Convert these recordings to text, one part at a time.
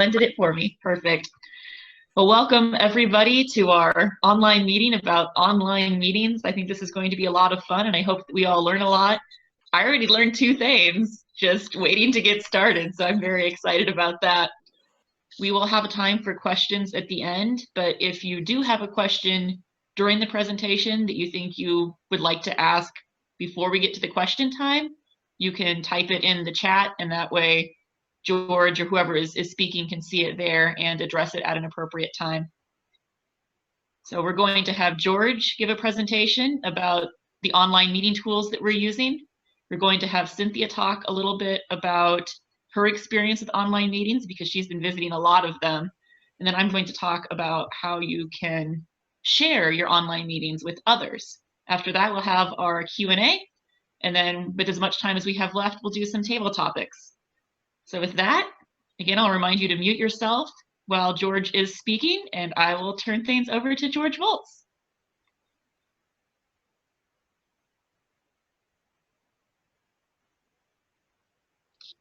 Blended it for me. Perfect. Well, welcome everybody to our online meeting about online meetings. I think this is going to be a lot of fun, and I hope that we all learn a lot. I already learned 2 things, just waiting to get started, so I'm very excited about that. We will have a time for questions at the end, but if you do have a question during the presentation that you think you would like to ask before we get to the question time, you can type it in the chat, and that way George or whoever is speaking can see it there and address it at an appropriate time. So we're going to have George give a presentation about the online meeting tools that we're using. We're going to have Cynthia talk a little bit about her experience with online meetings because she's been visiting a lot of them. And then I'm going to talk about how you can share your online meetings with others. After that, we'll have our Q&A. And then with as much time as we have left, we'll do some table topics. So with that, again, I'll remind you to mute yourself while George is speaking, and I will turn things over to George Volz.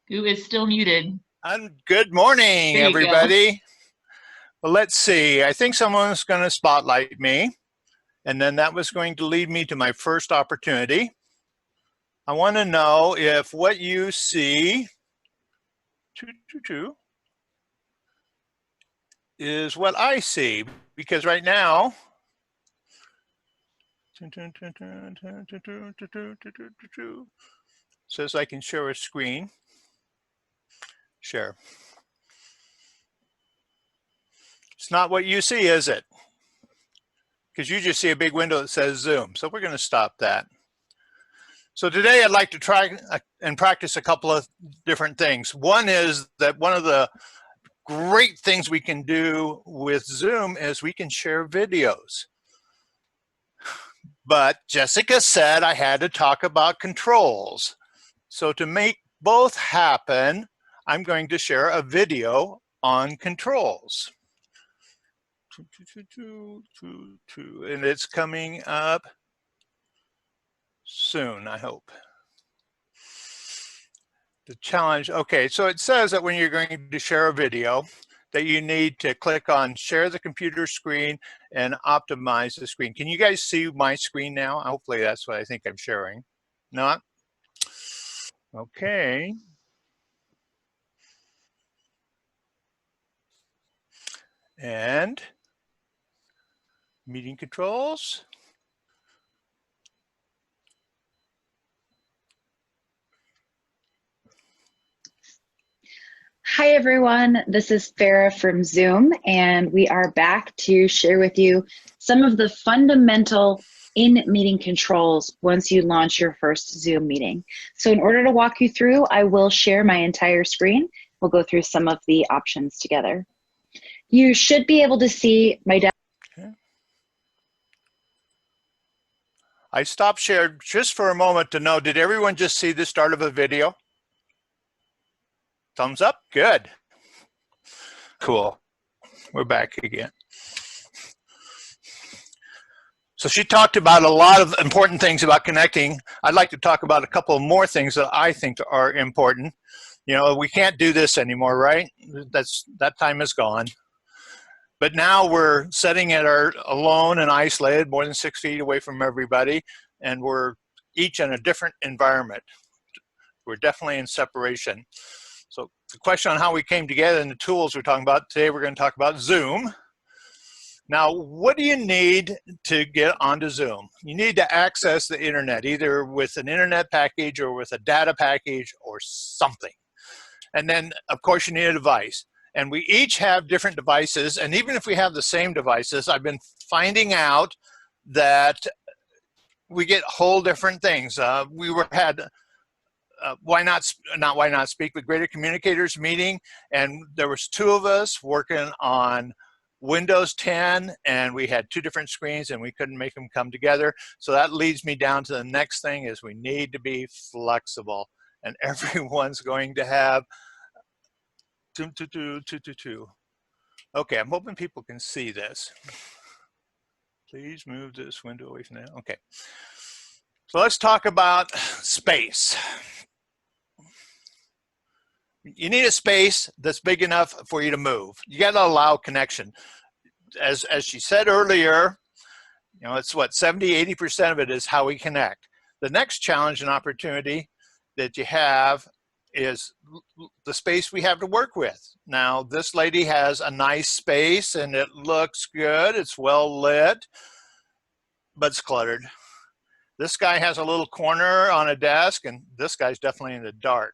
Who is still muted? Good morning, everybody. Go. Well, let's see. I think someone's going to spotlight me, and then that was going to lead me to my first opportunity. I want to know if what you see is what I see, because right now, says I can share a screen. Share. It's not what you see, is it? Because you just see a big window that says Zoom. So we're going to stop that. So today I'd like to try and practice a couple of different things. One is that one of the great things we can do with Zoom is we can share videos. But Jessica said I had to talk about controls. So to make both happen, I'm going to share a video on controls. And it's coming up soon, I hope. The challenge, okay, so it says that when you're going to share a video, that you need to click on share the computer screen and optimize the screen. Can you guys see my screen now? Hopefully that's what I think I'm sharing. Not? Okay. And meeting controls. Hi everyone, this is Farah from Zoom, and we are back to share with you some of the fundamental in-meeting controls once you launch your first Zoom meeting. So in order to walk you through, I will share my entire screen. We'll go through some of the options together. You should be able to see my okay. I stopped share just for a moment to know, did everyone just see the start of a video? Thumbs up, good. Cool, we're back again. So she talked about a lot of important things about connecting. I'd like to talk about a couple more things that I think are important. You know, we can't do this anymore, right? That time is gone. But now we're sitting at our alone and isolated, more than 6 feet away from everybody, and we're each in a different environment. We're definitely in separation. So the question on how we came together and the tools we're talking about, today we're going to talk about Zoom. Now, what do you need to get onto Zoom? You need to access the internet, either with an internet package or with a data package or something. And then, of course, you need a device. And we each have different devices. And even if we have the same devices, I've been finding out that we get whole different things. We had why not speak with greater communicators meeting, and there was 2 of us working on Windows 10, and we had 2 different screens and we couldn't make them come together. So that leads me down to the next thing, is we need to be flexible, and everyone's going to have okay, I'm hoping people can see this. Please move this window away from that. Okay, so let's talk about space. You need a space that's big enough for you to move. You got to allow connection. As she said earlier, you know, it's what 70–80% of it is how we connect. The next challenge and opportunity that you have is the space we have to work with. Now, this lady has a nice space and it looks good. It's well lit, but it's cluttered. This guy has a little corner on a desk, and this guy's definitely in the dark.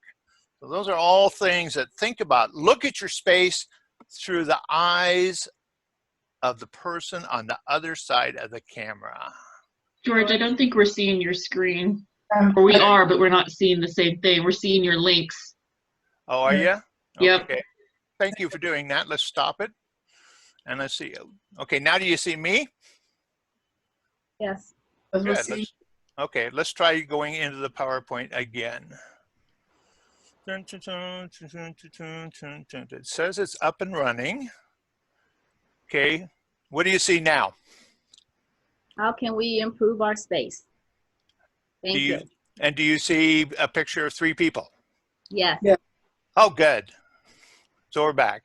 So those are all things that think about. Look at your space through the eyes of the person on the other side of the camera. George, I don't think we're seeing your screen. Or we are, but we're not seeing the same thing. We're seeing your links. Oh, are you? Yep. Okay. Thank you for doing that. Let's stop it. And let's see. Okay, now do you see me? Yes. Good. Okay, let's try going into the PowerPoint again. It says it's up and running. Okay, what do you see now? How can we improve our space? Thank you. And do you see a picture of 3 people? Yes. Yeah. Oh, good. So we're back.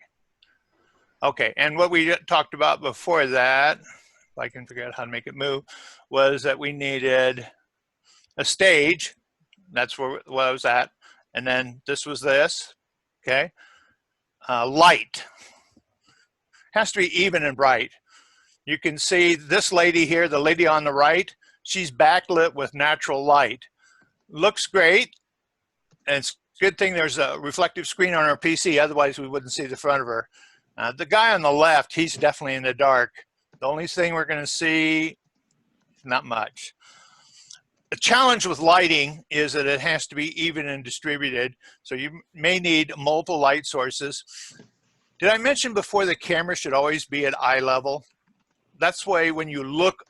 Okay, and what we talked about before that, if I can figure out how to make it move, was that we needed a stage. That's where I was at. And then this was this, okay? Light. Has to be even and bright. You can see this lady here, the lady on the right, she's backlit with natural light. Looks great. And it's a good thing there's a reflective screen on our PC, otherwise we wouldn't see the front of her. The guy on the left, he's definitely in the dark. The only thing we're going to see, not much. The challenge with lighting is that it has to be even and distributed, so you may need multiple light sources. Did I mention before the camera should always be at eye level? That's why when you look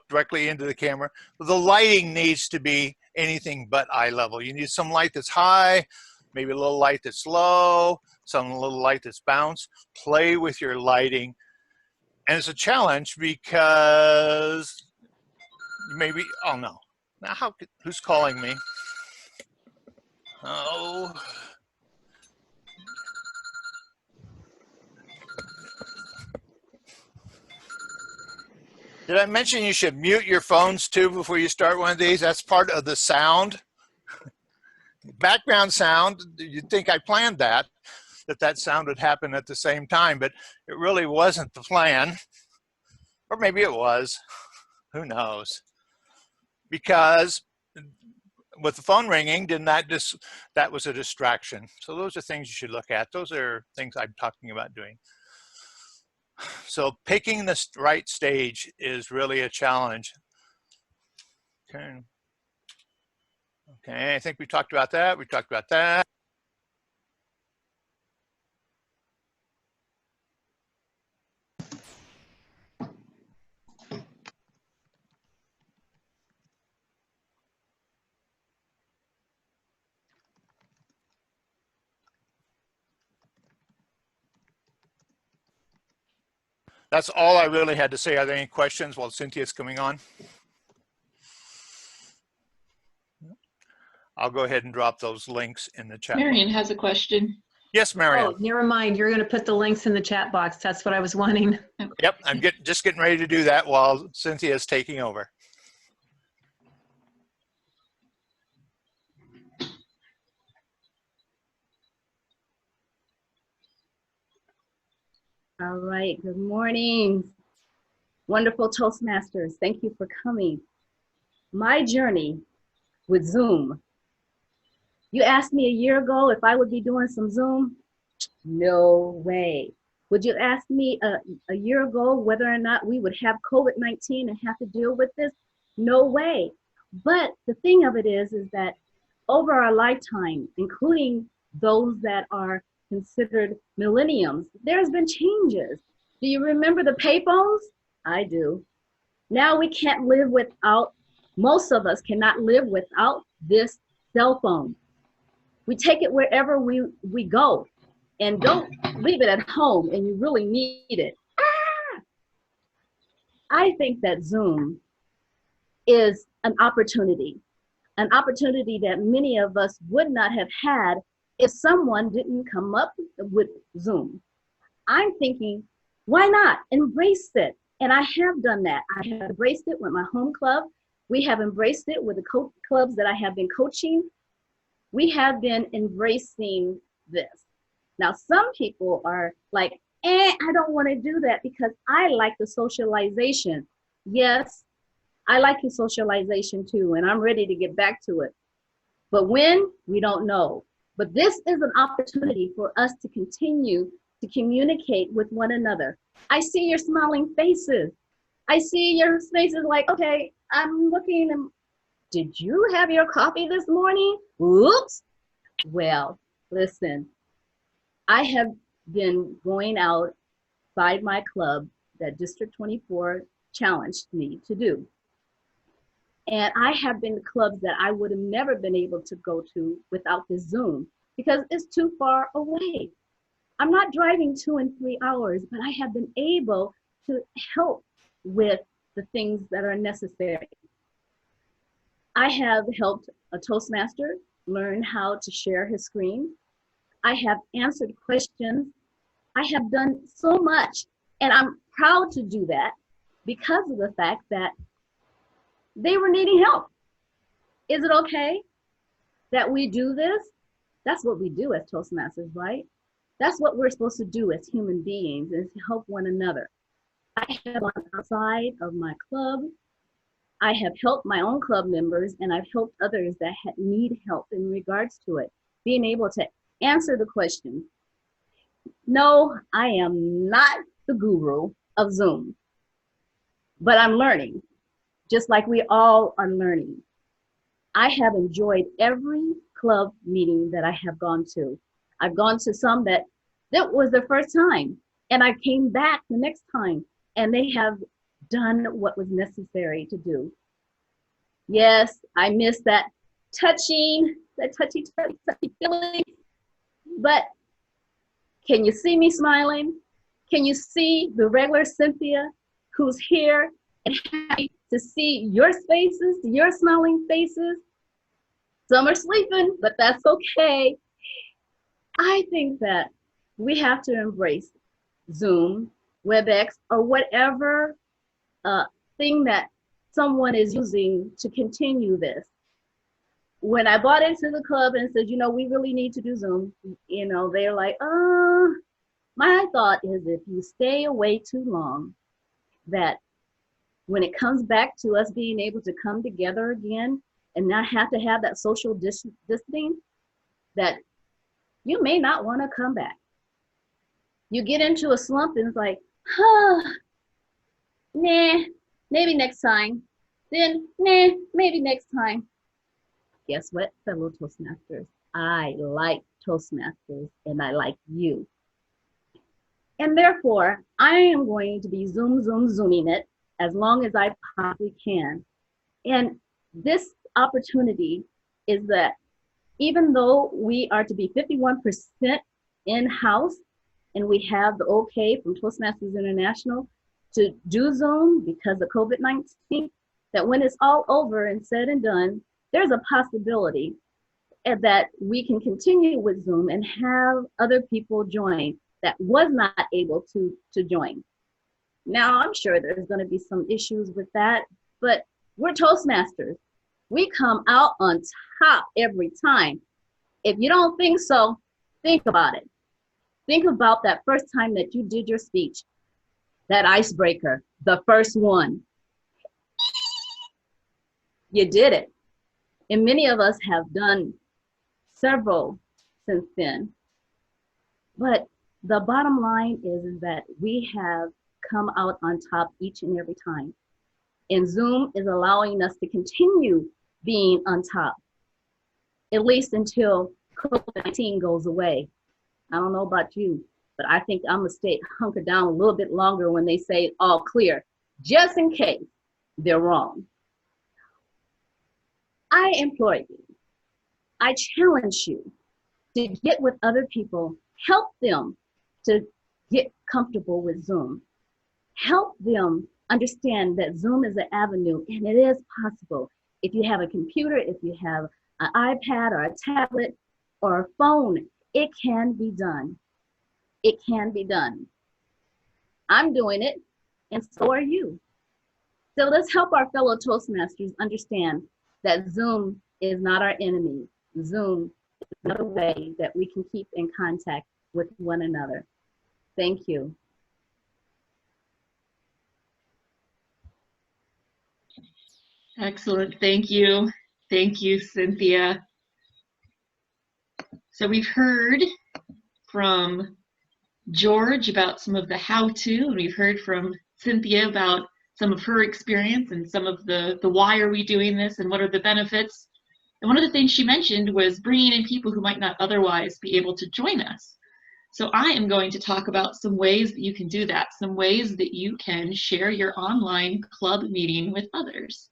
directly into the camera. The lighting needs to be anything but eye level. You need some light that's high, maybe a little light that's low, some little light that's bounced. Play with your lighting. And it's a challenge because maybe, oh no. Now who's calling me? Oh. Did I mention you should mute your phones too before you start one of these? That's part of the sound. Background sound, you'd think I planned that sound would happen at the same time, but it really wasn't the plan. Or maybe it was, who knows? Because with the phone ringing, that was a distraction. So those are things you should look at. Those are things I'm talking about doing. So picking the right stage is really a challenge. Okay. Okay, I think we talked about that. We talked about that. That's all I really had to say. Are there any questions while Cynthia's coming on? I'll go ahead and drop those links in the chat. Marion has a question. Yes, Marion. Oh, never mind. You're going to put the links in the chat box. That's what I was wanting. Yep, I'm just getting ready to do that while Cynthia's taking over. All right. Good morning. Wonderful Toastmasters. Thank you for coming. My journey with Zoom. You asked me a year ago if I would be doing some Zoom. No way. Would you ask me a year ago whether or not we would have COVID-19 and have to deal with this? No way. But the thing of it is that over our lifetime, including those that are considered millenniums, there's been changes. Do you remember the payphones? I do. Now we can't live without, most of us cannot live without this cell phone. We take it wherever we go, and don't leave it at home and you really need it. I think that Zoom is an opportunity that many of us would not have had if someone didn't come up with Zoom. I'm thinking, why not embrace it? And I have done that. I have embraced it with my home club. We have embraced it with the clubs that I have been coaching. We have been embracing this. Now, some people are like, I don't want to do that because I like the socialization. Yes, I like the socialization too, and I'm ready to get back to it. But when, we don't know. But this is an opportunity for us to continue to communicate with one another. I see your smiling faces. I see your faces like, okay, I'm looking and did you have your coffee this morning? Oops. Well, listen, I have been going outside my club that District 24 challenged me to do. And I have been to clubs that I would have never been able to go to without this Zoom because it's too far away. I'm not driving 2 and 3 hours, but I have been able to help with the things that are necessary. I have helped a Toastmaster learn how to share his screen. I have answered questions. I have done so much, and I'm proud to do that because of the fact that they were needing help. Is it okay that we do this? That's what we do as Toastmasters, right? That's what we're supposed to do as human beings, is to help one another. I have gone outside of my club. I have helped my own club members, and I've helped others that need help in regards to it, being able to answer the question. No, I am not the guru of Zoom, but I'm learning, just like we all are learning. I have enjoyed every club meeting that I have gone to. I've gone to some that was the first time, and I came back the next time, and they have done what was necessary to do. Yes, I miss that touching, that touchy feeling, but can you see me smiling? Can you see the regular Cynthia who's here and happy to see your faces, your smiling faces? Some are sleeping, but that's okay. I think that we have to embrace Zoom, WebEx, or whatever thing that someone is using to continue this. When I bought into the club and said, you know, we really need to do Zoom, you know, they're like, my thought is if you stay away too long, that when it comes back to us being able to come together again and not have to have that social distancing, that you may not want to come back. You get into a slump and it's like, nah, maybe next time. Then, nah, maybe next time. Guess what, fellow Toastmasters? I like Toastmasters and I like you. And therefore, I am going to be zooming it as long as I possibly can. And this opportunity is that even though we are to be 51% in-house and we have the okay from Toastmasters International to do Zoom because of COVID-19, that when it's all over and said and done, there's a possibility that we can continue with Zoom and have other people join that was not able to join. Now, I'm sure there's going to be some issues with that, but we're Toastmasters. We come out on top every time. If you don't think so, think about it. Think about that first time that you did your speech, that icebreaker, the first one. You did it. And many of us have done several since then. But the bottom line is that we have come out on top each and every time. And Zoom is allowing us to continue being on top, at least until COVID-19 goes away. I don't know about you, but I think I'm gonna stay hunkered down a little bit longer when they say all clear, just in case they're wrong. I implore you, I challenge you to get with other people, help them to get comfortable with Zoom. Help them understand that Zoom is an avenue and it is possible. If you have a computer, if you have an iPad or a tablet or a phone. It can be done. It can be done. I'm doing it, and so are you. So let's help our fellow Toastmasters understand that Zoom is not our enemy. Zoom is another way that we can keep in contact with one another. Thank you. Excellent. Thank you. Thank you, Cynthia. So we've heard from George about some of the how-to, and we've heard from Cynthia about some of her experience and some of the why are we doing this and what are the benefits. And one of the things she mentioned was bringing in people who might not otherwise be able to join us. So I am going to talk about some ways that you can do that, some ways that you can share your online club meeting with others.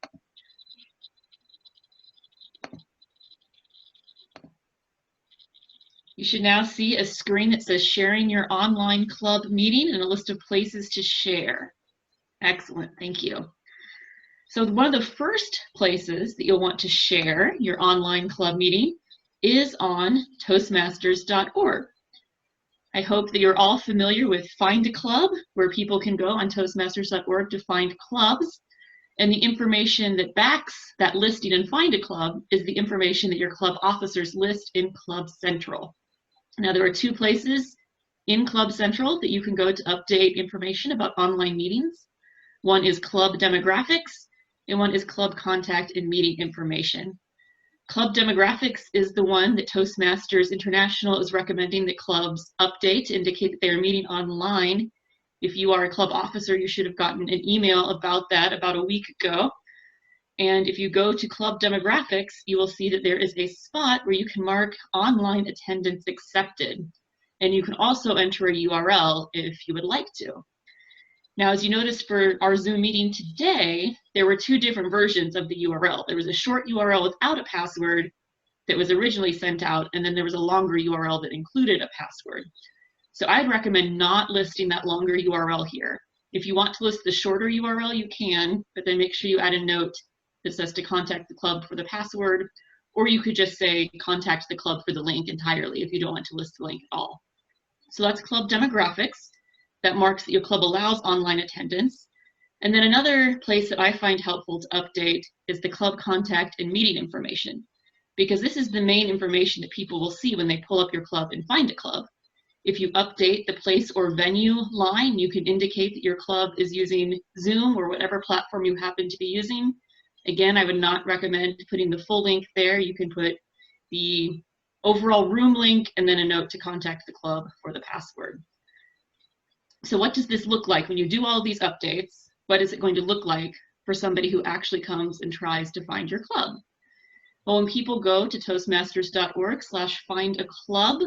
You should now see a screen that says sharing your online club meeting and a list of places to share. Excellent, thank you. So one of the first places that you'll want to share your online club meeting is on Toastmasters.org. I hope that you're all familiar with Find a Club, where people can go on Toastmasters.org to find clubs. And the information that backs that listing in Find a Club is the information that your club officers list in Club Central. Now, there are two places in Club Central that you can go to update information about online meetings. One is Club Demographics, and one is Club Contact and Meeting Information. Club Demographics is the one that Toastmasters International is recommending that clubs update to indicate that they are meeting online. If you are a club officer, you should have gotten an email about that about a week ago. And if you go to Club Demographics, you will see that there is a spot where you can mark online attendance accepted. And you can also enter a URL if you would like to. Now, as you notice for our Zoom meeting today, there were two different versions of the URL. There was a short URL without a password that was originally sent out, and then there was a longer URL that included a password. So I'd recommend not listing that longer URL here. If you want to list the shorter URL, you can, but then make sure you add a note that says to contact the club for the password, or you could just say contact the club for the link entirely if you don't want to list the link at all. So that's Club Demographics. That marks that your club allows online attendance. And then another place that I find helpful to update is the club contact and meeting information, because this is the main information that people will see when they pull up your club and find a club. If you update the place or venue line, you can indicate that your club is using Zoom or whatever platform you happen to be using. Again, I would not recommend putting the full link there. You can put the overall room link and then a note to contact the club for the password. So what does this look like when you do all of these updates? What is it going to look like for somebody who actually comes and tries to find your club? Well, when people go to toastmasters.org/find-a-club,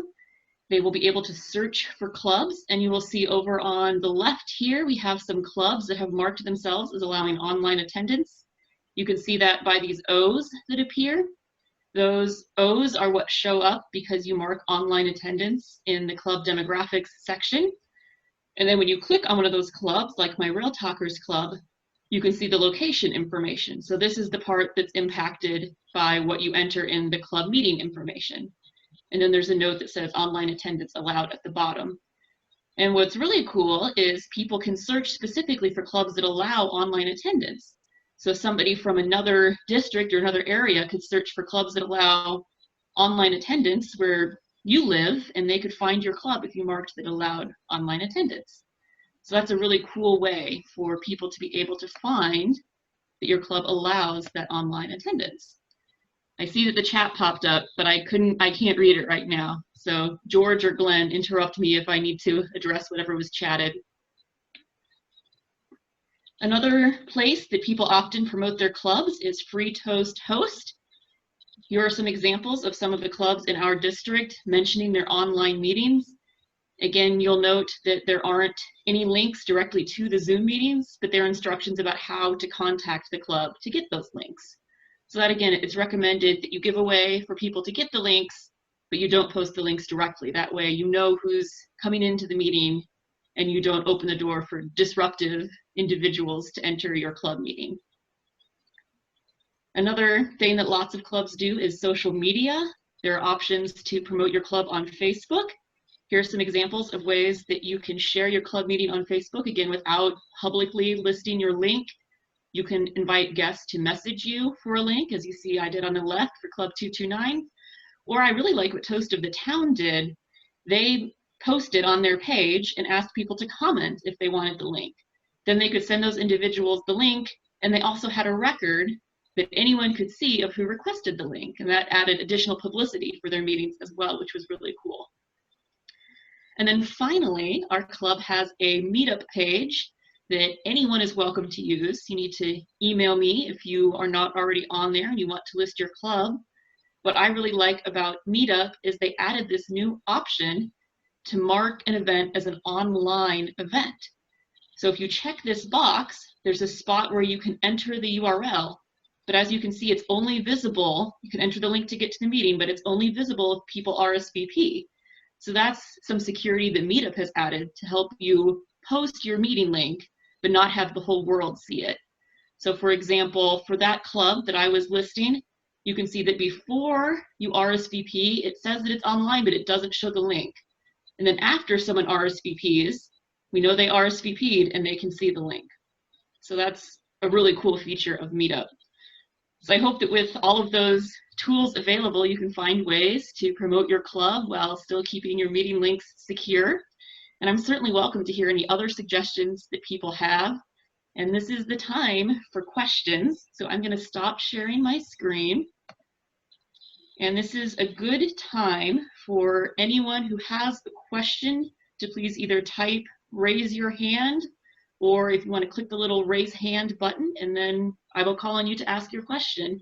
they will be able to search for clubs, and you will see over on the left here, we have some clubs that have marked themselves as allowing online attendance. You can see that by these O's that appear. Those O's are what show up because you mark online attendance in the club demographics section. And then when you click on one of those clubs, like my Rail Talkers Club, you can see the location information. So this is the part that's impacted by what you enter in the club meeting information. And then there's a note that says online attendance allowed at the bottom. And what's really cool is people can search specifically for clubs that allow online attendance. So somebody from another district or another area could search for clubs that allow online attendance where you live, and they could find your club if you marked that allowed online attendance. So that's a really cool way for people to be able to find that your club allows that online attendance. I see that the chat popped up, but I can't read it right now. So George or Glenn, interrupt me if I need to address whatever was chatted. Another place that people often promote their clubs is Free Toast Host. Here are some examples of some of the clubs in our district mentioning their online meetings. Again, you'll note that there aren't any links directly to the Zoom meetings, but there are instructions about how to contact the club to get those links. So that, again, it's recommended that you give away for people to get the links, but you don't post the links directly. That way you know who's coming into the meeting and you don't open the door for disruptive individuals to enter your club meeting. Another thing that lots of clubs do is social media. There are options to promote your club on Facebook. Here are some examples of ways that you can share your club meeting on Facebook, again, without publicly listing your link. You can invite guests to message you for a link, as you see I did on the left for Club 229. Or I really like what Toast of the Town did. They posted on their page and asked people to comment if they wanted the link. Then they could send those individuals the link, and they also had a record that anyone could see of who requested the link, and that added additional publicity for their meetings as well, which was really cool. And then finally, our club has a meetup page that anyone is welcome to use. You need to email me if you are not already on there and you want to list your club. What I really like about Meetup is they added this new option to mark an event as an online event. So if you check this box, there's a spot where you can enter the URL, but as you can see, it's only visible, you can enter the link to get to the meeting, but it's only visible if people RSVP. So that's some security that Meetup has added to help you post your meeting link, but not have the whole world see it. So for example, for that club that I was listing, you can see that before you RSVP, it says that it's online, but it doesn't show the link. And then after someone RSVPs, we know they RSVP'd and they can see the link. So that's a really cool feature of Meetup. So I hope that with all of those tools available, you can find ways to promote your club while still keeping your meeting links secure. And I'm certainly welcome to hear any other suggestions that people have. And this is the time for questions. So I'm going to stop sharing my screen. And this is a good time for anyone who has a question to please either type raise your hand, or if you want to click the little raise hand button, and then I will call on you to ask your question.